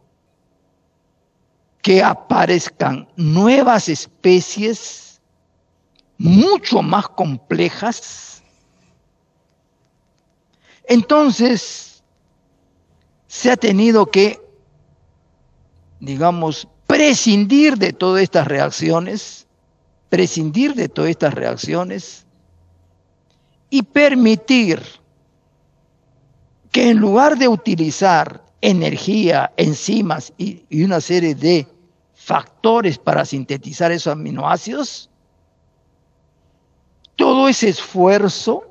que aparezcan nuevas especies mucho más complejas, entonces se ha tenido que, digamos, prescindir de todas estas reacciones y permitir que en lugar de utilizar energía, enzimas y una serie de factores para sintetizar esos aminoácidos, todo ese esfuerzo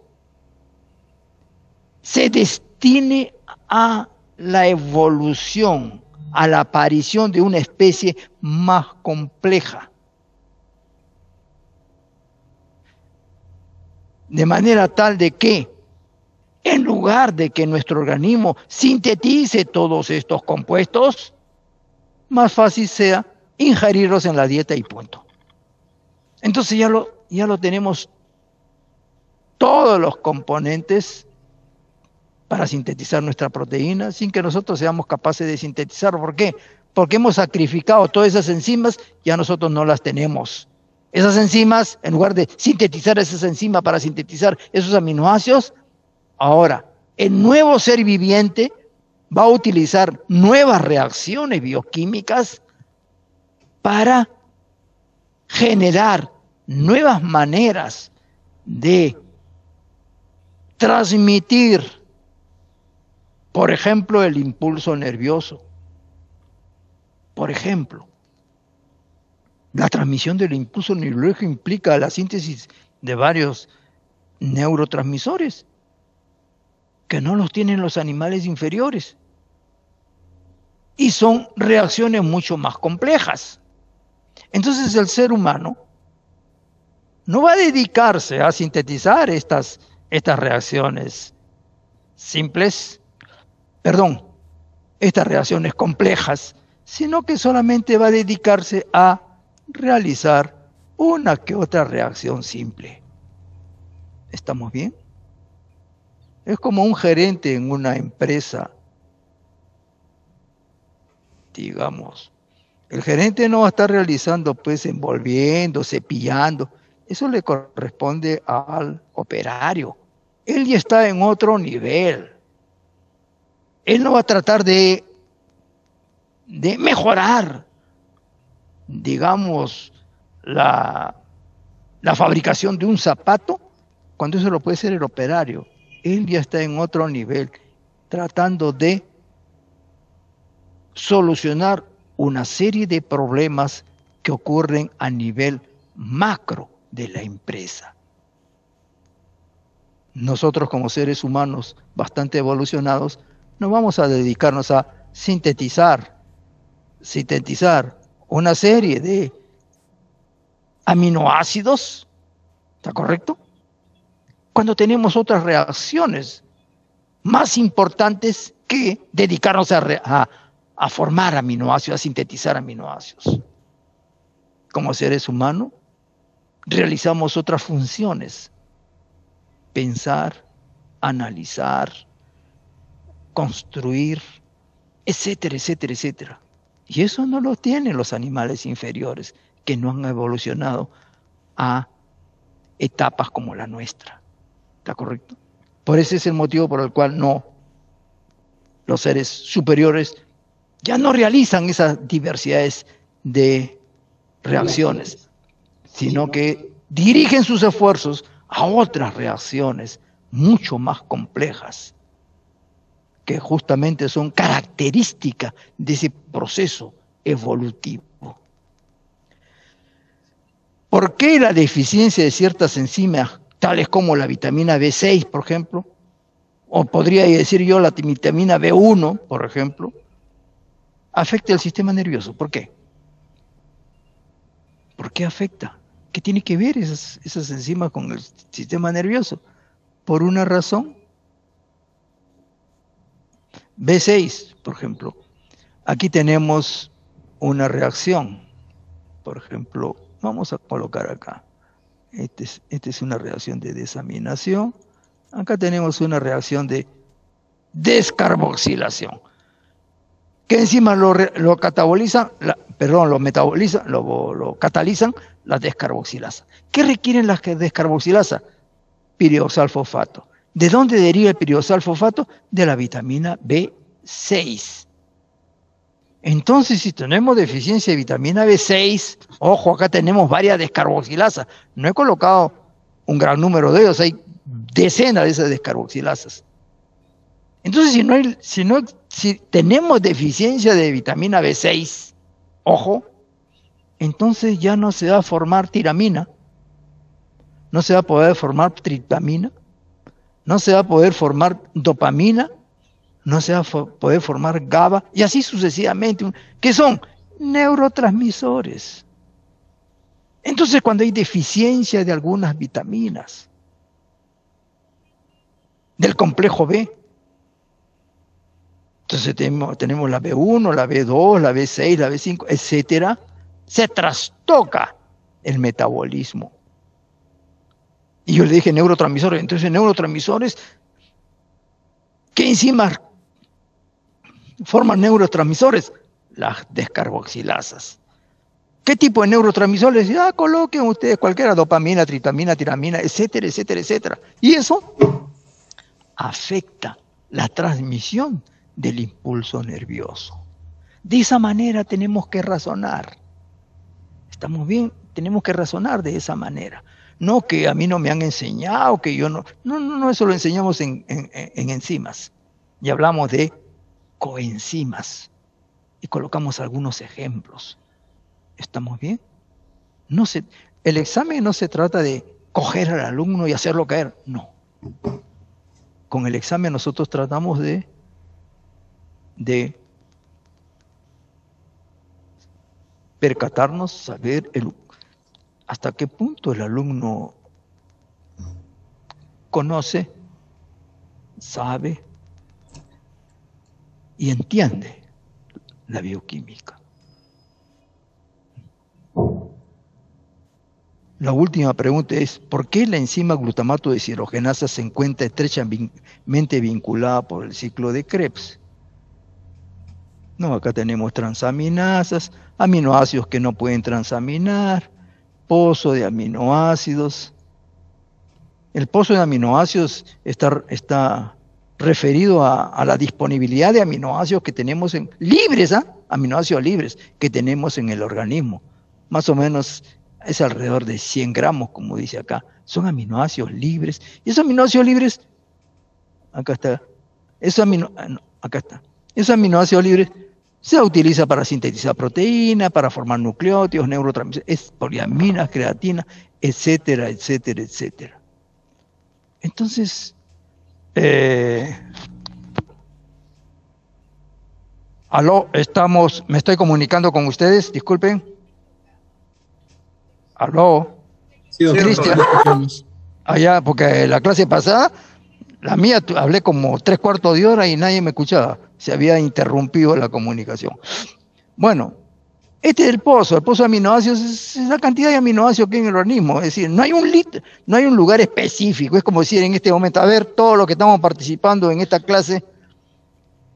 se destine a la evolución, a la aparición de una especie más compleja. De manera tal de que, en lugar de que nuestro organismo sintetice todos estos compuestos, más fácil sea ingerirlos en la dieta y punto. Entonces ya lo tenemos todos los componentes para sintetizar nuestra proteína sin que nosotros seamos capaces de sintetizarlo. ¿Por qué? Porque hemos sacrificado todas esas enzimas, ya nosotros no las tenemos. Esas enzimas, en lugar de sintetizar esas enzimas para sintetizar esos aminoácidos, ahora el nuevo ser viviente va a utilizar nuevas reacciones bioquímicas para generar nuevas maneras de transmitir, por ejemplo, el impulso nervioso. Por ejemplo, la transmisión del impulso neurológico implica la síntesis de varios neurotransmisores que no los tienen los animales inferiores. Y son reacciones mucho más complejas. Entonces el ser humano no va a dedicarse a sintetizar estas reacciones estas reacciones complejas, sino que solamente va a dedicarse a realizar una que otra reacción simple. ¿Estamos bien? Es como un gerente en una empresa, digamos. El gerente no va a estar realizando, pues, envolviendo, cepillando. Eso le corresponde al operario. Él ya está en otro nivel. Él no va a tratar de mejorar, digamos, la fabricación de un zapato, cuando eso lo puede hacer el operario. Él ya está en otro nivel, tratando de solucionar una serie de problemas que ocurren a nivel macro de la empresa. Nosotros, como seres humanos bastante evolucionados, no vamos a dedicarnos a sintetizar una serie de aminoácidos, ¿está correcto? Cuando tenemos otras reacciones más importantes que dedicarnos a formar aminoácidos, a sintetizar aminoácidos. Como seres humanos, realizamos otras funciones: pensar, analizar, construir, etcétera, etcétera, etcétera. Y eso no lo tienen los animales inferiores, que no han evolucionado a etapas como la nuestra. ¿Está correcto? Por ese es el motivo por el cual los seres superiores ya no realizan esas diversidades de reacciones, sino que dirigen sus esfuerzos a otras reacciones mucho más complejas, que justamente son características de ese proceso evolutivo. ¿Por qué la deficiencia de ciertas enzimas, tales como la vitamina B6, por ejemplo, o podría decir yo la vitamina B1, por ejemplo, afecta el sistema nervioso? ¿Por qué? ¿Por qué afecta? ¿Qué tiene que ver esas enzimas con el sistema nervioso? Por una razón. B6, por ejemplo. Aquí tenemos una reacción. Por ejemplo, vamos a colocar acá. Esta es una reacción de desaminación. Acá tenemos una reacción de descarboxilación. ¿Qué enzimas lo catabolizan? Lo metabolizan, lo catalizan las descarboxilasas. ¿Qué requieren las descarboxilasas? Pireoxalfosfato. ¿De dónde deriva el pireoxalfosfato? De la vitamina B6. Entonces, si tenemos deficiencia de vitamina B6, ojo, acá tenemos varias descarboxilasas. No he colocado un gran número de ellos, hay decenas de esas descarboxilasas. Entonces, si tenemos deficiencia de vitamina B6, ojo, entonces ya no se va a formar tiramina, no se va a poder formar triptamina, no se va a poder formar dopamina, no se va a poder formar GABA, y así sucesivamente, que son neurotransmisores. Entonces, cuando hay deficiencia de algunas vitaminas, del complejo B, entonces tenemos la B1, la B2, la B6, la B5, etcétera, se trastoca el metabolismo. Y yo le dije neurotransmisores, entonces neurotransmisores, ¿qué enzimas forman neurotransmisores? Las descarboxilasas. ¿Qué tipo de neurotransmisores? Coloquen ustedes cualquiera, dopamina, triptamina, tiramina, etcétera, etcétera, etcétera. Y eso afecta la transmisión del impulso nervioso. De esa manera tenemos que razonar. ¿Estamos bien? Tenemos que razonar de esa manera. No que a mí no me han enseñado, que yo no. No, eso lo enseñamos en enzimas. Y hablamos de coenzimas. Y colocamos algunos ejemplos. ¿Estamos bien? El examen no se trata de coger al alumno y hacerlo caer. No. Con el examen nosotros tratamos de percatarnos, saber hasta qué punto el alumno conoce, sabe y entiende la bioquímica. La última pregunta es, ¿por qué la enzima glutamato deshidrogenasa se encuentra estrechamente vinculada por el ciclo de Krebs? No, acá tenemos transaminasas, aminoácidos que no pueden transaminar, pozo de aminoácidos. El pozo de aminoácidos está referido a la disponibilidad de aminoácidos que tenemos libres, aminoácidos libres que tenemos en el organismo. Más o menos es alrededor de 100 gramos, como dice acá. Son aminoácidos libres. Y esos aminoácidos libres, acá está. Acá está. Esos aminoácidos libres se utiliza para sintetizar proteínas, para formar nucleótidos, neurotransmisores, poliaminas, creatina, etcétera, etcétera, etcétera. Entonces, me estoy comunicando con ustedes, disculpen. Aló, Sí, doctor, Cristian. lo escuchamos. Allá, porque la clase pasada, la mía, hablé como 3/4 de hora y nadie me escuchaba. Se había interrumpido la comunicación. Bueno, este es el pozo de aminoácidos, es la cantidad de aminoácidos que hay en el organismo. Es decir, no hay un lugar específico. Es como decir en este momento, a ver, todos los que estamos participando en esta clase,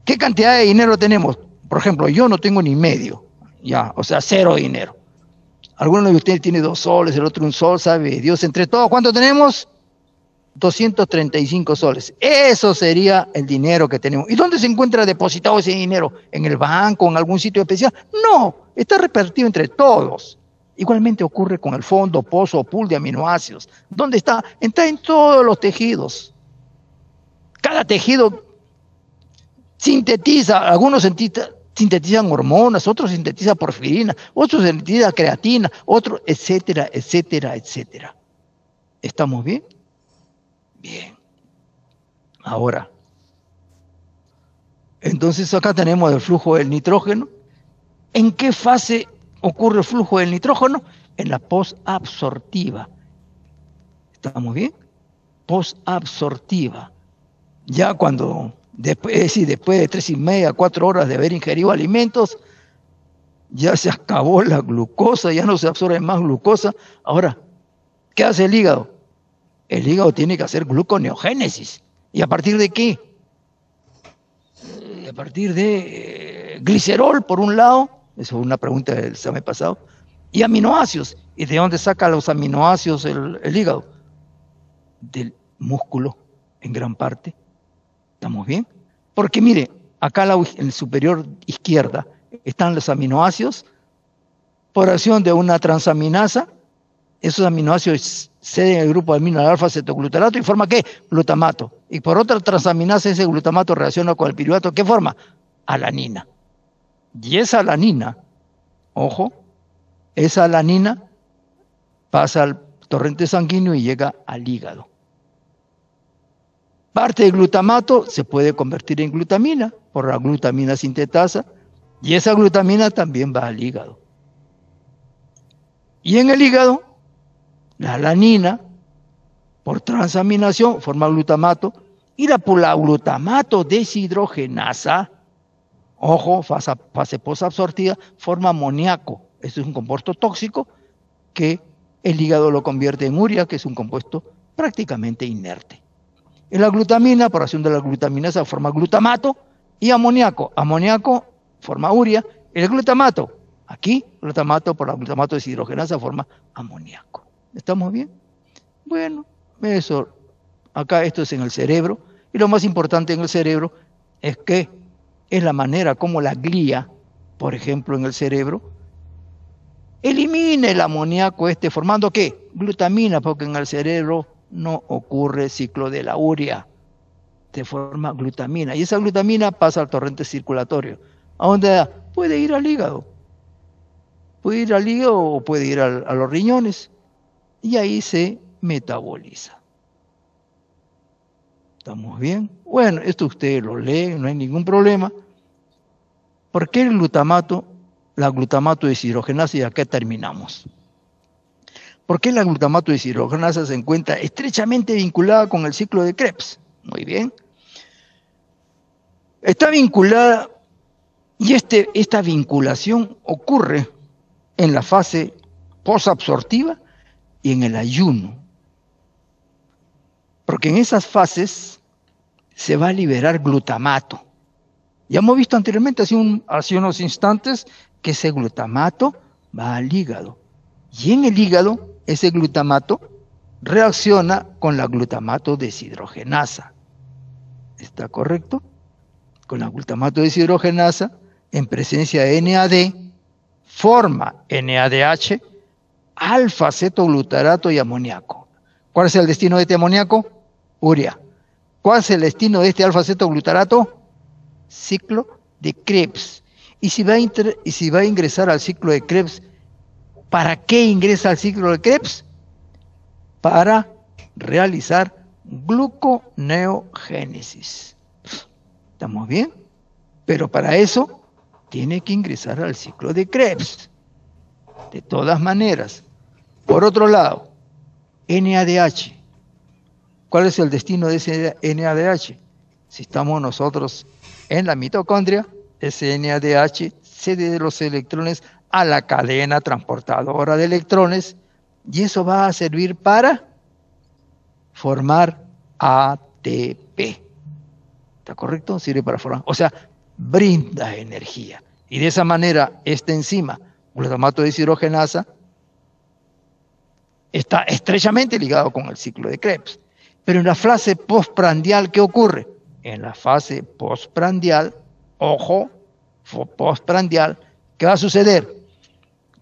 ¿qué cantidad de dinero tenemos? Por ejemplo, yo no tengo ni medio, ya, o sea, 0 dinero. Alguno de ustedes tiene 2 soles, el otro 1 sol, sabe Dios. Entre todos, ¿cuánto tenemos? 235 soles. Eso sería el dinero que tenemos. ¿Y dónde se encuentra depositado ese dinero? ¿En el banco, en algún sitio especial? No, está repartido entre todos. Igualmente ocurre con el fondo, pozo o pool de aminoácidos. ¿Dónde está? Está en todos los tejidos. Cada tejido sintetiza, algunos sintetizan hormonas, otros sintetizan porfirina, otros sintetizan creatina, otros, etcétera, etcétera, etcétera. ¿Estamos bien? Bien. Ahora, entonces acá tenemos el flujo del nitrógeno. ¿En qué fase ocurre el flujo del nitrógeno? En la posabsortiva. ¿Estamos bien? Posabsortiva. Ya cuando, después, es decir, después de 3,5 a 4 horas de haber ingerido alimentos, ya se acabó la glucosa, ya no se absorbe más glucosa. Ahora, ¿qué hace el hígado? El hígado tiene que hacer gluconeogénesis. ¿Y a partir de qué? A partir de glicerol, por un lado, eso es una pregunta del examen pasado, y aminoácidos. ¿Y de dónde saca los aminoácidos el hígado? Del músculo, en gran parte. ¿Estamos bien? Porque mire, acá en el superior izquierda están los aminoácidos por acción de una transaminasa. Esos aminoácidos ceden el grupo de amino al alfa-cetoglutarato y forma ¿qué? Glutamato. Y por otra transaminasa ese glutamato reacciona con el piruvato. ¿Qué forma? Alanina. Y esa alanina, ojo, esa alanina pasa al torrente sanguíneo y llega al hígado. Parte del glutamato se puede convertir en glutamina por la glutamina sintetasa y esa glutamina también va al hígado. Y en el hígado, la alanina, por transaminación, forma glutamato y la glutamato deshidrogenasa, ojo, fase posabsortiva, forma amoníaco. Esto es un compuesto tóxico que el hígado lo convierte en urea, que es un compuesto prácticamente inerte. En la glutamina, por acción de la glutaminasa, forma glutamato y amoníaco. Amoníaco forma urea. El glutamato, aquí, glutamato por la glutamato deshidrogenasa forma amoníaco. ¿Estamos bien? Bueno, eso, acá esto es en el cerebro. Y lo más importante en el cerebro es que es la manera como la glía, por ejemplo, en el cerebro, elimina el amoníaco formando ¿qué? Glutamina, porque en el cerebro no ocurre ciclo de la urea, se forma glutamina y esa glutamina pasa al torrente circulatorio, ¿a dónde puede ir al hígado? Puede ir al hígado o puede ir a los riñones y ahí se metaboliza. ¿Estamos bien? Bueno, esto ustedes lo leen, no hay ningún problema. ¿Por qué el glutamato? La glutamato deshidrogenasa y acá terminamos. ¿Por qué la glutamato deshidrogenasa se encuentra estrechamente vinculada con el ciclo de Krebs? Muy bien. Está vinculada y esta vinculación ocurre en la fase posabsortiva y en el ayuno. Porque en esas fases se va a liberar glutamato. Ya hemos visto anteriormente, hace unos instantes, que ese glutamato va al hígado. Y en el hígado, ese glutamato reacciona con la glutamato deshidrogenasa. ¿Está correcto? Con la glutamato deshidrogenasa, en presencia de NAD, forma NADH, alfa-cetoglutarato y amoníaco. ¿Cuál es el destino de este amoníaco? Urea. ¿Cuál es el destino de este alfa-cetoglutarato? Ciclo de Krebs. Y si va a ingresar al ciclo de Krebs, ¿para qué ingresa al ciclo de Krebs? Para realizar gluconeogénesis. ¿Estamos bien? Pero para eso tiene que ingresar al ciclo de Krebs. De todas maneras, Por otro lado, NADH. ¿Cuál es el destino de ese NADH? Si estamos nosotros en la mitocondria, ese NADH cede de los electrones a la cadena transportadora de electrones y eso va a servir para formar ATP. ¿Está correcto? Sirve para formar, o sea, brinda energía. Y de esa manera, esta enzima, glutamato deshidrogenasa, está estrechamente ligado con el ciclo de Krebs. Pero en la fase postprandial, ¿qué ocurre? En la fase postprandial, ojo, postprandial, ¿qué va a suceder?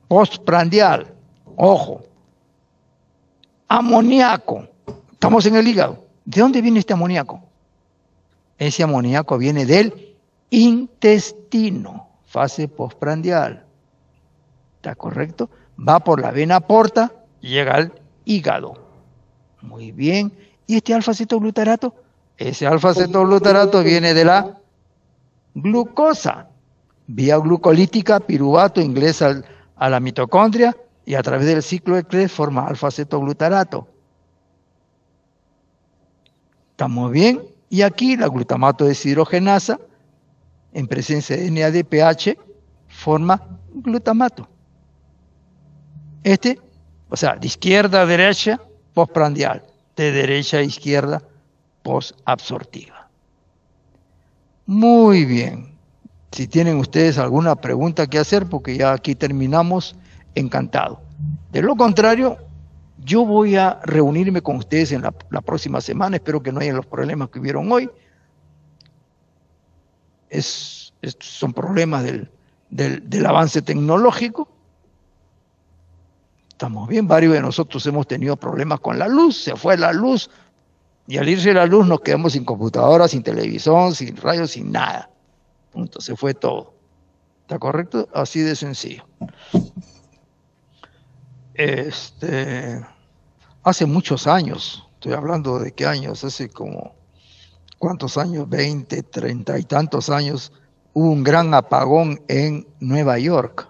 Postprandial, ojo, amoníaco, estamos en el hígado. ¿De dónde viene este amoníaco? Ese amoníaco viene del intestino, fase postprandial. ¿Está correcto? Va por la vena porta y llega al hígado. Muy bien. ¿Y este alfa-cetoglutarato? Ese alfa-cetoglutarato viene de la glucosa. Vía glucolítica, piruvato ingresa a la mitocondria y a través del ciclo de Krebs forma alfa-cetoglutarato. ¿Estamos bien? Y aquí la glutamato deshidrogenasa, en presencia de NADPH, forma glutamato. O sea, de izquierda a derecha, postprandial. De derecha a izquierda, posabsortiva. Muy bien. Si tienen ustedes alguna pregunta que hacer, porque ya aquí terminamos, encantado. De lo contrario, yo voy a reunirme con ustedes en la próxima semana. Espero que no haya los problemas que hubieron hoy. Son problemas del avance tecnológico. Estamos bien, varios de nosotros hemos tenido problemas con la luz, se fue la luz, y al irse la luz nos quedamos sin computadora, sin televisión, sin radio, sin nada. Punto, se fue todo. ¿Está correcto? Así de sencillo. Hace muchos años, estoy hablando de qué años, hace como, ¿cuántos años? 20, 30 y tantos años, hubo un gran apagón en Nueva York.